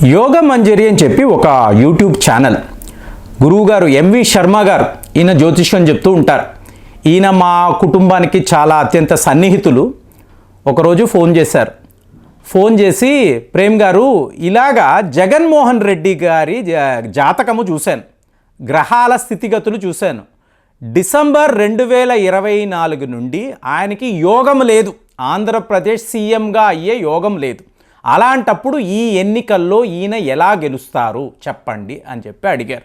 యోగ మంజరి అని చెప్పి ఒక యూట్యూబ్ ఛానల్ గురువుగారు ఎంవి శర్మ గారు ఈయన జ్యోతిష్యం చెప్తూ ఉంటారు. ఈయన మా కుటుంబానికి చాలా అత్యంత సన్నిహితులు. ఒకరోజు ఫోన్ చేశారు. ఫోన్ చేసి ప్రేమ్ గారు ఇలాగా జగన్మోహన్ రెడ్డి గారి జాతకము చూశాను, గ్రహాల స్థితిగతులు చూశాను. డిసెంబర్ 2024 నుండి ఆయనకి యోగం లేదు, ఆంధ్రప్రదేశ్ సీఎంగా అయ్యే యోగం లేదు. అలాంటప్పుడు ఈ ఎన్నికల్లో ఈయన ఎలా గెలుస్తారు చెప్పండి అని చెప్పి అడిగారు.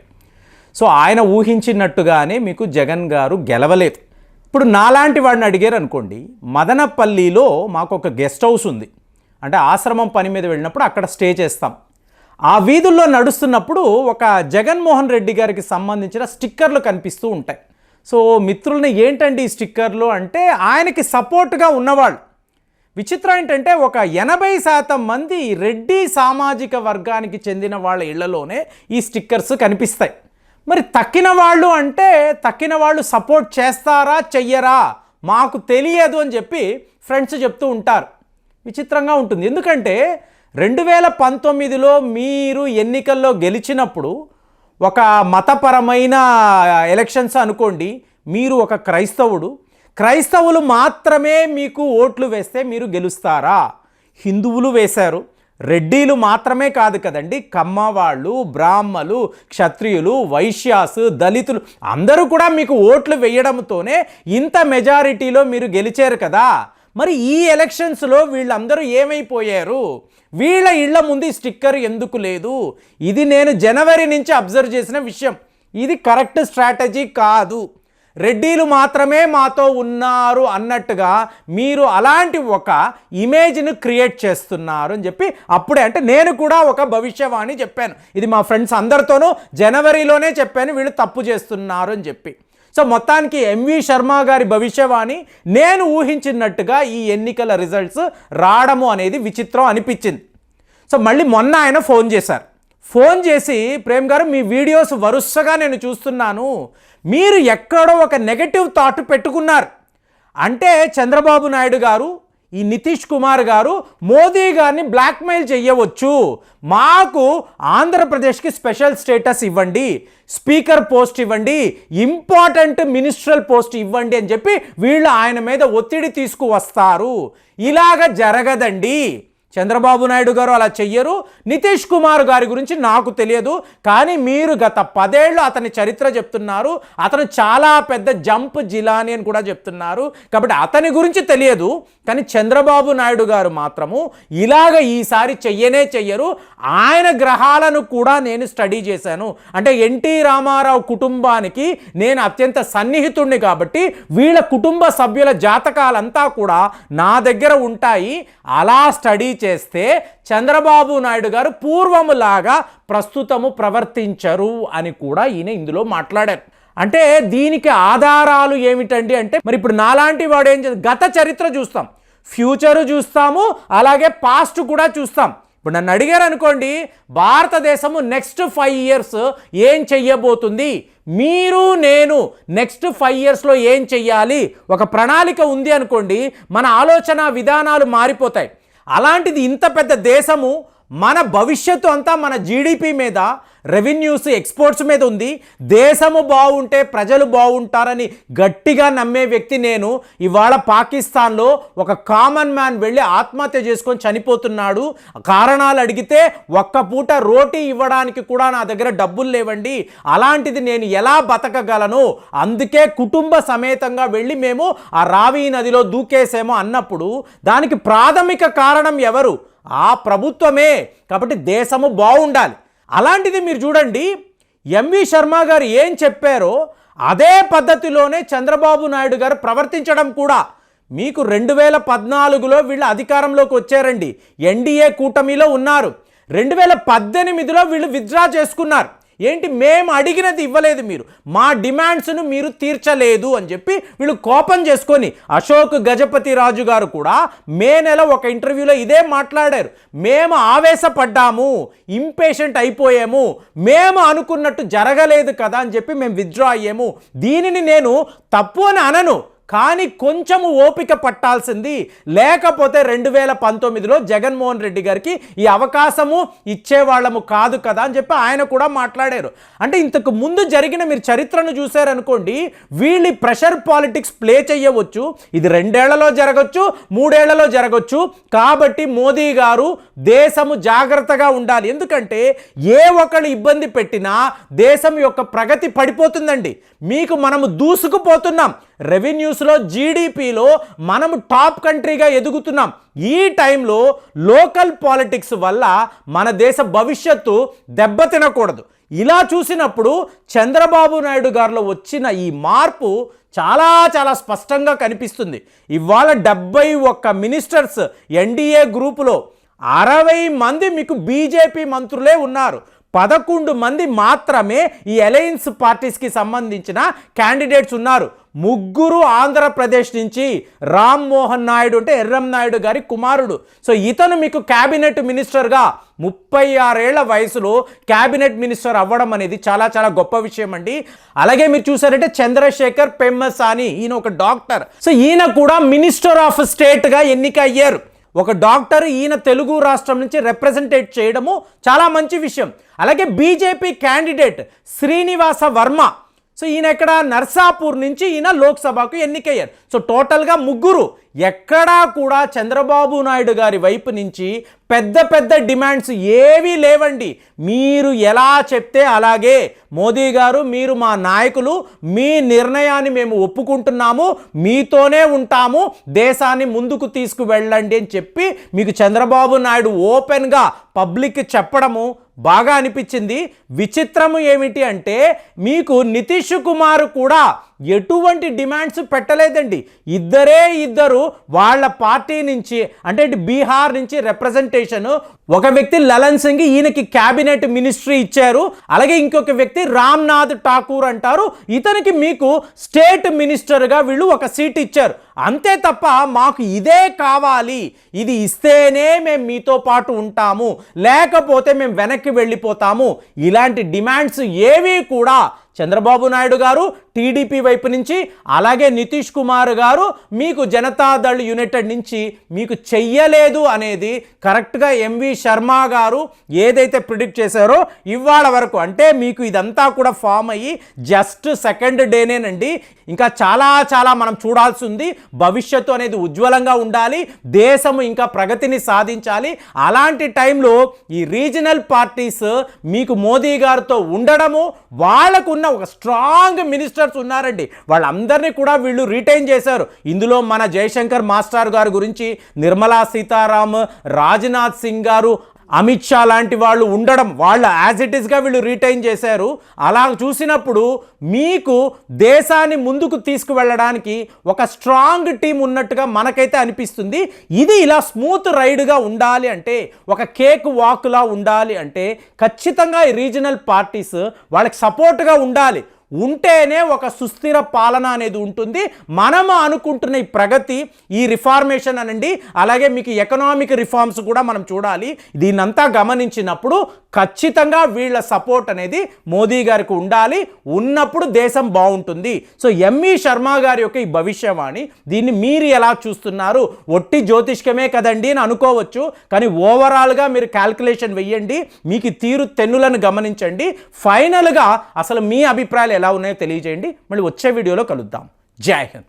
సో ఆయన ఊహించినట్టుగానే మీకు జగన్ గారు గెలవలేదు. ఇప్పుడు నాలాంటి వాడిని అడిగారు అనుకోండి, మదనపల్లిలో మాకు ఒక గెస్ట్ హౌస్ ఉంది, అంటే ఆశ్రమం పని మీద వెళ్ళినప్పుడు అక్కడ స్టే చేస్తాం. ఆ వీధుల్లో నడుస్తున్నప్పుడు ఒక జగన్మోహన్ రెడ్డి గారికి సంబంధించిన స్టిక్కర్లు కనిపిస్తూ ఉంటాయి. సో మిత్రుల్ని ఏంటండి ఈ స్టిక్కర్లు అంటే ఆయనకి సపోర్ట్గా ఉన్నవాళ్ళు. విచిత్రం ఏంటంటే ఒక 80% మంది రెడ్డి సామాజిక వర్గానికి చెందిన వాళ్ళ ఇళ్లలోనే ఈ స్టిక్కర్స్ కనిపిస్తాయి. మరి తక్కిన వాళ్ళు అంటే తక్కిన వాళ్ళు సపోర్ట్ చేస్తారా చెయ్యరా మాకు తెలియదు అని చెప్పి ఫ్రెండ్స్ చెప్తూ ఉంటారు. విచిత్రంగా ఉంటుంది. ఎందుకంటే 2019లో మీరు ఎన్నికల్లో గెలిచినప్పుడు ఒక మతపరమైన ఎలక్షన్స్ అనుకోండి, మీరు ఒక క్రైస్తవులు మాత్రమే మీకు ఓట్లు వేస్తే మీరు గెలుస్తారా? హిందువులు వేశారు, రెడ్డిలు మాత్రమే కాదు కదండి, కమ్మ వాళ్ళు, బ్రాహ్మలు, క్షత్రియులు, వైశ్యాసు, దళితులు అందరూ కూడా మీకు ఓట్లు వేయడంతోనే ఇంత మెజారిటీలో మీరు గెలిచారు కదా. మరి ఈ ఎలక్షన్స్లో వీళ్ళందరూ ఏమైపోయారు? వీళ్ళ ఇళ్ల ముందు ఈ స్టిక్కర్ ఎందుకు లేదు? ఇది నేను జనవరి నుంచి అబ్జర్వ్ చేసిన విషయం. ఇది కరెక్ట్ స్ట్రాటజీ కాదు. రెడ్డిలు మాత్రమే మాతో ఉన్నారు అన్నట్టుగా మీరు అలాంటి ఒక ఇమేజ్ను క్రియేట్ చేస్తున్నారు అని చెప్పి అప్పుడే, అంటే నేను కూడా ఒక భవిష్యవాణి చెప్పాను. ఇది మా ఫ్రెండ్స్ అందరితోనూ జనవరిలోనే చెప్పాను, వీళ్ళు తప్పు చేస్తున్నారు అని చెప్పి. సో మొత్తానికి ఎంవి శర్మ గారి భవిష్యవాణి నేను ఊహించినట్టుగా ఈ ఎన్నికల రిజల్ట్స్ రావడము అనేది విచిత్రం అనిపించింది. సో మళ్ళీ మొన్న ఆయన ఫోన్ చేసి ప్రేమ్ గారు మీ వీడియోస్ వరుసగా నేను చూస్తున్నాను, మీరు ఎక్కడో ఒక నెగటివ్ థాట్ పెట్టుకున్నారు. అంటే చంద్రబాబు నాయుడు గారు, ఈ నితీష్ కుమార్ గారు మోదీ గారిని బ్లాక్మెయిల్ చేయవచ్చు, మాకు ఆంధ్రప్రదేశ్కి స్పెషల్ స్టేటస్ ఇవ్వండి, స్పీకర్ పోస్ట్ ఇవ్వండి, ఇంపార్టెంట్ మినిస్ట్రల్ పోస్ట్ ఇవ్వండి అని చెప్పి వీళ్ళు ఆయన మీద ఒత్తిడి తీసుకువస్తారు. ఇలాగ జరగదండి. చంద్రబాబు నాయుడు గారు అలా చెయ్యరు. నితీష్ కుమార్ గారి గురించి నాకు తెలియదు, కానీ మీరు గత 10 ఏళ్ళు అతని చరిత్ర చెప్తున్నారు. అతను చాలా పెద్ద జంప్ జిలాని అని కూడా చెప్తున్నారు. కాబట్టి అతని గురించి తెలియదు. కానీ చంద్రబాబు నాయుడు గారు మాత్రము ఇలాగ ఈసారి చెయ్యరు. ఆయన గ్రహాలను కూడా నేను స్టడీ చేశాను. అంటే ఎన్టీ రామారావు కుటుంబానికి నేను అత్యంత సన్నిహితుడిని కాబట్టి వీళ్ళ కుటుంబ సభ్యుల జాతకాలంతా కూడా నా దగ్గర ఉంటాయి. అలా స్టడీ చేస్తే చంద్రబాబు నాయుడు గారు పూర్వములాగా ప్రస్తుతము ప్రవర్తించరు అని కూడా ఈయన ఇందులో మాట్లాడారు. అంటే దీనికి ఆధారాలు ఏమిటండి అంటే, మరి ఇప్పుడు నాలాంటి వాడు ఏం చేస్తాం, గత చరిత్ర చూస్తాం, ఫ్యూచరు చూస్తాము, అలాగే పాస్ట్ కూడా చూస్తాం. ఇప్పుడు నన్ను అడిగారు అనుకోండి, భారతదేశము నెక్స్ట్ 5 ఇయర్స్ ఏం చెయ్యబోతుంది, మీరు నేను నెక్స్ట్ 5 ఇయర్స్లో ఏం చెయ్యాలి, ఒక ప్రణాళిక ఉంది అనుకోండి, మన ఆలోచన విధానాలు మారిపోతాయి. అలాంటిది ఇంత పెద్ద దేశము, మన భవిష్యత్తు అంతా మన జీడిపి మీద, రెవెన్యూస్, ఎక్స్పోర్ట్స్ మీద ఉంది. దేశము బాగుంటే ప్రజలు బాగుంటారని గట్టిగా నమ్మే వ్యక్తి నేను. ఇవాళ పాకిస్తాన్లో ఒక కామన్ మ్యాన్ వెళ్ళి ఆత్మహత్య చేసుకొని చనిపోతున్నాడు. కారణాలు అడిగితే ఒక్క పూట రోటీ ఇవ్వడానికి కూడా నా దగ్గర డబ్బులు లేవండి, అలాంటిది నేను ఎలా బతకగలను, అందుకే కుటుంబ సమేతంగా వెళ్ళి మేము ఆ రావి నదిలో దూకేసామో అన్నప్పుడు దానికి ప్రాథమిక కారణం ఎవరు? ఆ ప్రభుత్వమే. కాబట్టి దేశము బాగుండాలి. అలాంటిది మీరు చూడండి, ఎంవి శర్మ గారు ఏం చెప్పారో అదే పద్ధతిలోనే చంద్రబాబు నాయుడు గారు ప్రవర్తించడం కూడా. మీకు 2014లో వీళ్ళు అధికారంలోకి వచ్చారండి, ఎన్డీఏ కూటమిలో ఉన్నారు. 2018లో వీళ్ళు విత్డ్రా చేసుకున్నారు. ఏంటి, మేము అడిగినది ఇవ్వలేదు, మీరు మా డిమాండ్స్ను మీరు తీర్చలేదు అని చెప్పి వీళ్ళు కోపం చేసుకొని, అశోక్ గజపతి రాజు గారు కూడా మే నెల ఒక ఇంటర్వ్యూలో ఇదే మాట్లాడారు. మేము ఆవేశపడ్డాము, ఇంపేషెంట్ అయిపోయాము, మేము అనుకున్నట్టు జరగలేదు కదా అని చెప్పి మేము విత్డ్రా అయ్యాము. దీనిని నేను తప్పు అని అనను, కానీ కొంచెము ఓపిక పట్టాల్సింది, లేకపోతే 2019లో జగన్మోహన్ రెడ్డి గారికి ఈ అవకాశము ఇచ్చేవాళ్ళము కాదు కదా అని చెప్పి ఆయన కూడా మాట్లాడారు. అంటే ఇంతకు ముందు జరిగిన మీరు చరిత్రను చూశారనుకోండి, వీళ్ళు ప్రెషర్ పాలిటిక్స్ ప్లే చేయవచ్చు. ఇది 2 ఏళ్లలో జరగచ్చు, 3 ఏళ్లలో జరగచ్చు. కాబట్టి మోదీ గారు దేశము జాగ్రత్తగా ఉండాలి. ఎందుకంటే ఏ ఒక్కళ్ళు ఇబ్బంది పెట్టినా దేశం యొక్క ప్రగతి పడిపోతుందండి. మీకు మనము దూసుకుపోతున్నాం, రెవెన్యూస్లో జీడిపిలో మనము టాప్ కంట్రీగా ఎదుగుతున్నాం. ఈ టైంలో లోకల్ పాలిటిక్స్ వల్ల మన దేశ భవిష్యత్తు దెబ్బతినకూడదు. ఇలా చూసినప్పుడు చంద్రబాబు నాయుడు గారిలో వచ్చిన ఈ మార్పు చాలా చాలా స్పష్టంగా కనిపిస్తుంది. ఇవాళ 71 మినిస్టర్స్ ఎన్డీఏ గ్రూపులో 60 మంది మీకు బీజేపీ మంత్రులే ఉన్నారు. 11 మంది మాత్రమే ఈ అలయన్స్ పార్టీస్కి సంబంధించిన క్యాండిడేట్స్ ఉన్నారు. 3 ఆంధ్రప్రదేశ్ నుంచి, రామ్మోహన్ నాయుడు అంటే ఎర్రం నాయుడు గారి కుమారుడు. సో ఇతను మీకు క్యాబినెట్ మినిస్టర్గా 36 ఏళ్ల వయసులో క్యాబినెట్ మినిస్టర్ అవ్వడం అనేది చాలా చాలా గొప్ప విషయం అండి. అలాగే మీరు చూసారంటే చంద్రశేఖర్ పెమ్మసాని, ఈయన ఒక డాక్టర్. సో ఈయన కూడా మినిస్టర్ ఆఫ్ స్టేట్గా ఎన్నిక అయ్యారు. ఒక డాక్టర్, ఈయన తెలుగు రాష్ట్రం నుంచి రిప్రజెంటేట్ చేయడము చాలా మంచి విషయం. అలాగే BJP candidate Srinivasa Varma, so ఈయన ఎక్కడ నర్సాపూర్ నుంచి ఈయన లోక్సభకు ఎన్నికయ్యారు. సో టోటల్గా 3. ఎక్కడా కూడా చంద్రబాబు నాయుడు గారి వైపు నుంచి పెద్ద పెద్ద డిమాండ్స్ ఏవీ లేవండి. మీరు ఎలా చెప్తే అలాగే, మోదీ గారు మీరు మా నాయకులు, మీ నిర్ణయాన్ని మేము ఒప్పుకుంటున్నాము, మీతోనే ఉంటాము, దేశాన్ని ముందుకు తీసుకువెళ్ళండి అని చెప్పి మీకు చంద్రబాబు నాయుడు ఓపెన్గా పబ్లిక్ చెప్పడము బాగా అనిపించింది. విచిత్రము ఏమిటి అంటే మీకు నితీష్ కుమార్ కూడా ఎటువంటి డిమాండ్స్ పెట్టలేదండి. ఇద్దరు వాళ్ళ పార్టీ నుంచి, అంటే బీహార్ నుంచి రిప్రజెంటేషన్, ఒక వ్యక్తి లలన్ సింగ్, ఈయనకి క్యాబినెట్ మినిస్ట్రీ ఇచ్చారు. అలాగే ఇంకొక వ్యక్తి రామ్నాథ్ ఠాకూర్ అంటారు, ఇతనికి మీకు స్టేట్ మినిస్టర్గా వీళ్ళు ఒక సీట్ ఇచ్చారు. అంతే తప్ప మాకు ఇదే కావాలి, ఇది ఇస్తేనే మేము మీతో పాటు ఉంటాము, లేకపోతే మేము వెనక్కి వెళ్ళిపోతాము, ఇలాంటి డిమాండ్స్ ఏవి కూడా చంద్రబాబు నాయుడు గారు టీడీపీ వైపు నుంచి, అలాగే నితీష్ కుమార్ గారు మీకు జనతాదళ్ యునైటెడ్ నుంచి మీకు చెయ్యలేదు అనేది కరెక్ట్గా ఎంవి శర్మ గారు ఏదైతే ప్రిడిక్ట్ చేశారో ఇవాళ వరకు, అంటే మీకు ఇదంతా కూడా ఫామ్ అయ్యి జస్ట్ సెకండ్ డేనేనండి. ఇంకా చాలా చాలా మనం చూడాల్సి ఉంది. భవిష్యత్తు అనేది ఉజ్వలంగా ఉండాలి, దేశము ఇంకా ప్రగతిని సాధించాలి. అలాంటి టైంలో ఈ రీజనల్ పార్టీస్ మీకు మోదీ గారితో ఉండడము, వాళ్ళకు ఉన్న ఒక స్ట్రాంగ్ మినిస్టర్స్ ఉన్నారండి, వాళ్ళందరినీ కూడా వీళ్ళు రిటైన్ చేశారు. ఇందులో మన జయశంకర్ మాస్టర్ గారి గురించి, నిర్మలా సీతారామ్, రాజ్నాథ్ సింగ్ గారు, అమిత్ షా లాంటి వాళ్ళు ఉండడం, వాళ్ళు యాజ్ ఇట్ ఈస్గా వీళ్ళు రిటైన్ చేశారు. అలా చూసినప్పుడు మీకు దేశాన్ని ముందుకు తీసుకువెళ్ళడానికి ఒక స్ట్రాంగ్ టీం ఉన్నట్టుగా మనకైతే అనిపిస్తుంది. ఇది ఇలా స్మూత్ రైడ్గా ఉండాలి అంటే, ఒక కేక్ వాక్లా ఉండాలి అంటే ఖచ్చితంగా ఈ రీజనల్ పార్టీస్ వాళ్ళకి సపోర్ట్గా ఉండాలి. ఉంటేనే ఒక సుస్థిర పాలన అనేది ఉంటుంది. మనము అనుకుంటున్న ఈ ప్రగతి, ఈ రిఫార్మేషన్ అనండి, అలాగే మీకు ఎకనామిక్ రిఫార్మ్స్ కూడా మనం చూడాలి. దీన్నంతా గమనించినప్పుడు ఖచ్చితంగా వీళ్ళ సపోర్ట్ అనేది మోదీ గారికి ఉండాలి. ఉన్నప్పుడు దేశం బాగుంటుంది. సో ఎంవి శర్మ గారి యొక్క ఈ భవిష్యవాణి, దీన్ని మీరు ఎలా చూస్తున్నారు? ఒట్టి జ్యోతిష్కమే కదండి అని అనుకోవచ్చు, కానీ ఓవరాల్గా మీరు క్యాల్కులేషన్ వెయ్యండి, మీకు తీరు తెన్నులను గమనించండి. ఫైనల్గా అసలు మీ అభిప్రాయాలు ఎలా ఉన్నాయో తెలియజేయండి. మళ్ళీ వచ్చే వీడియోలో కలుద్దాం. జై హింద్.